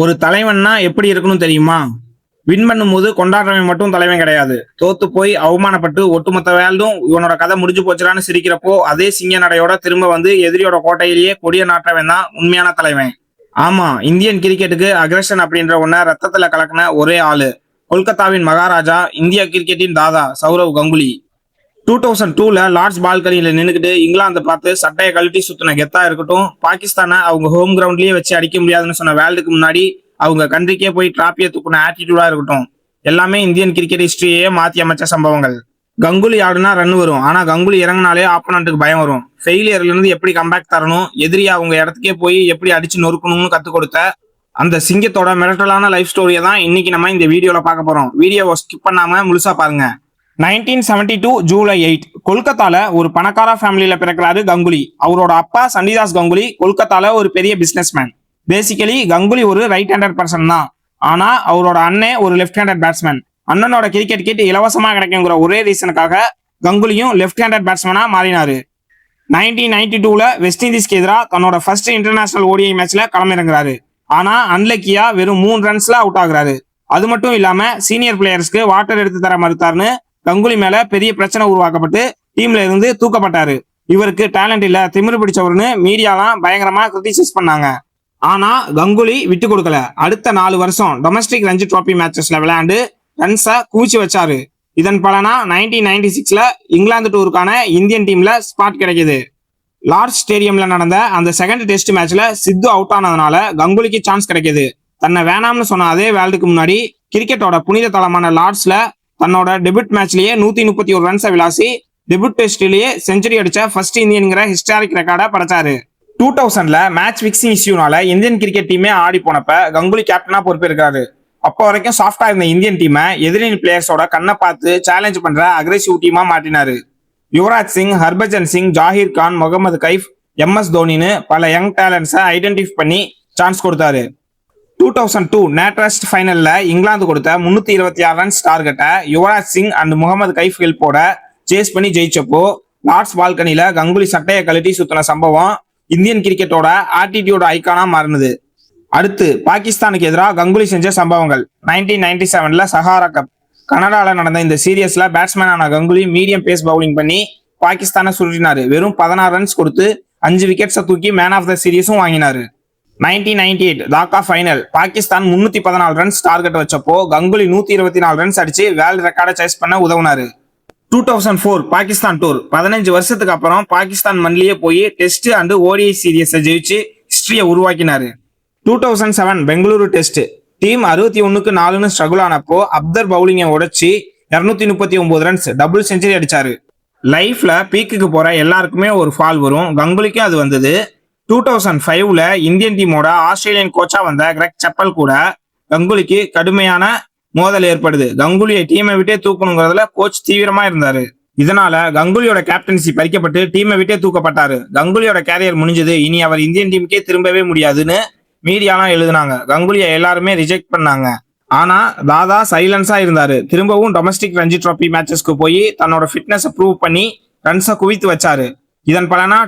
ஒரு தலைவன்னா எப்படி இருக்கணும் தெரியுமா? வின் பண்ணும்போது கொண்டாடுறவன் மட்டும் தலைவன் கிடையாது. தோத்து போய் அவமானப்பட்டு ஒட்டுமொத்த வேல்டும் இவனோட கதை முடிஞ்சு போச்சுடான்னு சிரிக்கிறப்போ அதே சிங்க நடையோட திரும்ப வந்து எதிரியோட கோட்டையிலேயே கொடிய நாட்டவன் தான் உண்மையான தலைவன். ஆமா, இந்தியன் கிரிக்கெட்டுக்கு அக்ரஷன் அப்படின்ற ஒன்ன ரத்தத்துல கலக்கின ஒரே ஆளு. கொல்கத்தாவின் மகாராஜா, இந்திய கிரிக்கெட்டின் தாதா சௌரவ் கங்குலி. 2002ல லார்ட்ஸ் பால்கனியில நின்னுக்கிட்டு இங்கிலாந்து பார்த்து சட்டையை கழட்டி சுத்தின கெத்தா இருக்கட்டும், பாகிஸ்தானை அவங்க ஹோம் கிரவுண்ட்லயே வச்சு அடிக்க முடியாதுன்னு சொன்ன வேர்ல்டுக்கு முன்னாடி அவங்க கண்ட்ரிக்கே போய் டிராபியை தூக்குன ஆட்டிடியூடா இருக்கட்டும், எல்லாமே இந்தியன் கிரிக்கெட் ஹிஸ்டரியே மாத்தி அமைச்ச சம்பவங்கள். கங்குலி ஆடுனா ரன் வரும், ஆனா கங்குலி இறங்கினாலே ஆப்போனண்ட்டுக்கு பயம் வரும். ஃபெயிலியர்ல இருந்து எப்படி கம்பேக் தரணும், எதிரியா அவங்க இடத்துக்கே போய் எப்படி அடிச்சு நொறுக்கணும்னு கத்து கொடுத்த அந்த சிங்கத்தோட மிரட்டலான லைஃப் ஸ்டோரியை தான் இன்னைக்கு நம்ம இந்த வீடியோல பார்க்க போறோம். வீடியோவை ஸ்கிப் பண்ணாம முழுசா பாருங்க. 1972 ஜூலை 8 கொல்கத்தால ஒரு பணக்கார ஃபேமிலியில பிறக்கிறாரு கங்குலி. அவரோட அப்பா சண்டிதாஸ் கங்குலி கொல்கத்தால ஒரு பெரிய பிசினஸ்மேன். பேசிக்கலி கங்குலி ஒரு ரைட் ஹேண்டட் பர்சன் தான். ஆனா அவரோட அண்ணன் ஒரு லெஃப்ட் ஹேண்டட் பேட்ஸ்மேன். அண்ணனோட கிரிக்கெட் கிட் இலவசமா கிடைக்குங்கிற ஒரே ரீசனுக்காக கங்குலியும் லெஃப்ட் ஹேண்டட் பேட்ஸ்மேனா மாறினாரு. 1992ல வெஸ்ட் இண்டீஸ்க்கு எதிராக தன்னோட ஃபர்ஸ்ட் இன்டர்நேஷனல் ஓடிஐ மேட்ச்ல களமிறங்குறாரு. ஆனா அன்லக்கியா வெறும் 3 ரன்ஸ்ல அவுட் ஆகுறாரு. அது மட்டும் இல்லாம சீனியர் பிளேயர்ஸ்க்கு வாட்டர் எடுத்து தர மறுத்தாருன்னு கங்குலி மேல பெரிய பிரச்சனை உருவாக்கப்பட்டு டீம்ல இருந்து தூக்கப்பட்டாரு. இவருக்கு டேலண்ட் இல்ல, திமிரு பிடிச்சவர்னு மீடியாலாம் பயங்கரமா கிரிட்டிசைஸ் பண்ணாங்க. ஆனா கங்குலி விட்டு கொடுக்கல. அடுத்த 4 வருஷம் டொமஸ்டிக் ரஞ்சி டிராபி மேட்சஸ்ல விளையாண்டு ரன்ஸை குவிச்சு வச்சாரு. இதன் பலனா 1996ல இங்கிலாந்து டூருக்கான இந்தியன் டீம்ல ஸ்பாட் கிடைக்குது. லார்ட்ஸ் ஸ்டேடியம்ல நடந்த அந்த செகண்ட் டெஸ்ட் மேட்ச்ல சித்து அவுட் ஆனதுனால கங்குலிக்கு சான்ஸ் கிடைக்குது. தன்னை வேணாம்னு சொன்ன அதே வேர்ல்டுக்கு முன்னாடி கிரிக்கெட்டோட புனித தளமான லார்ட்ஸ்ல தன்னோட டெபியூட் மேட்ச்லயே 131 ரன்ஸை விளாசி டெபியூட் டெஸ்ட்லயே செஞ்சுரி அடிச்ச ஃபர்ஸ்ட் இந்தியன்கிற ஹிஸ்டாரிக் ரெக்கார்டை படைச்சாரு. 2000ல மேட்ச் பிக்சிங் இஷ்யூனால இந்தியன் கிரிக்கெட் டீமே ஆடி போனப்ப கங்குலி கேப்டனா பொறுப்பேற்காரு. அப்போ வரைக்கும் சாஃப்டா இருந்த இந்தியன் டீமை எதிரின் பிளேயர்ஸோட கண்ணை பார்த்து சேலஞ்ச் பண்ற அக்ரெசிவ் டீமா மாற்றினாரு. யுவராஜ் சிங், ஹர்பஜன் சிங், ஜாகிர் கான், முகமது கைஃப், MS தோனின்னு பல யங் டேலண்ட்ஸை ஐடென்டிஃபை பண்ணி சான்ஸ் கொடுத்தாரு. 2002 நேட்ரஸ்ட் ஃபைனல்ல இங்கிலாந்து கொடுத்த 326 ரன்ஸ் டார்கெட்டை யுவராஜ் சிங் அண்ட் முகமது கைஃப் ஹெல்ப்போட சேஸ் பண்ணி ஜெயிச்சப்போ லார்ட்ஸ் பால்கனில கங்குலி சட்டையை கழட்டி சுத்தின சம்பவம் இந்தியன் கிரிக்கெட்டோட ஆட்டிடியூட் ஐக்கானா மாறினது. அடுத்து பாகிஸ்தானுக்கு எதிராக கங்குலி செஞ்ச சம்பவங்கள். 1997ல சஹாரா கப் கனடால நடந்த இந்த சீரியஸ்ல பேட்ஸ்மேனான கங்குலி மீடியம் பேஸ் பவுலிங் பண்ணி பாகிஸ்தானை சுருட்டினாரு. வெறும் 16 ரன்ஸ் கொடுத்து 5 விக்கெட்ஸை தூக்கி மேன் ஆஃப் த சீரியஸும் வாங்கினாரு. 1998 Dhaka final Pakistan 314 runs target வச்சப்போ கங்குலி 124 ரன்ஸ் அடிச்சு வேர்ல்டு ரெக்கார்டை சேஸ் பண்ண உதவுனாரு. 2004 பாகிஸ்தான் டூர் 15 வருஷத்துக்கு அப்புறம் பாகிஸ்தான் மண்ணிலேயே போய் டெஸ்ட் அண்ட் ஓடிஐ சீரியஸை ஜெயிச்சு ஹிஸ்டரியை உருவாக்கினாரு. 2007 Bengaluru test team 61க்கு 4ன்னு struggle ஆனப்போ Abdur பவுலிங்கை உடைச்சி 239 ரன்ஸ் டபுள் செஞ்சுரி அடிச்சாரு. லைஃப்ல பீக்குக்கு போற எல்லாருக்குமே ஒரு ஃபால் வரும், கங்குலிக்கும் அது வந்தது. 2005ல இந்தியன் டீமோட ஆஸ்திரேலியன் கோச்சா வந்த கிரெக் செப்பல் கூட கங்குலிக்கு கடுமையான மோதல் ஏற்படுது. கங்குலியை டீமை விட்டே தூக்கணுங்கிறதுல கோச் தீவிரமா இருந்தாரு. இதனால கங்குலியோட கேப்டன்சி பறிக்கப்பட்டு டீமை விட்டே தூக்கப்பட்டாரு. கங்குலியோட கேரியர் முடிஞ்சது, இனி அவர் இந்தியன் டீமுக்கே திரும்பவே முடியாதுன்னு மீடியாலாம் எழுதுனாங்க. கங்குலியை எல்லாருமே ரிஜெக்ட் பண்ணாங்க. ஆனா தாதா சைலன்ஸா இருந்தாரு. திரும்பவும் டொமஸ்டிக் ரஞ்சி டிராபி மேட்சஸ்க்கு போய் தன்னோட ஃபிட்னஸை ப்ரூவ் பண்ணி ரன்ஸை குவித்து வச்சாரு. இதன் பலனா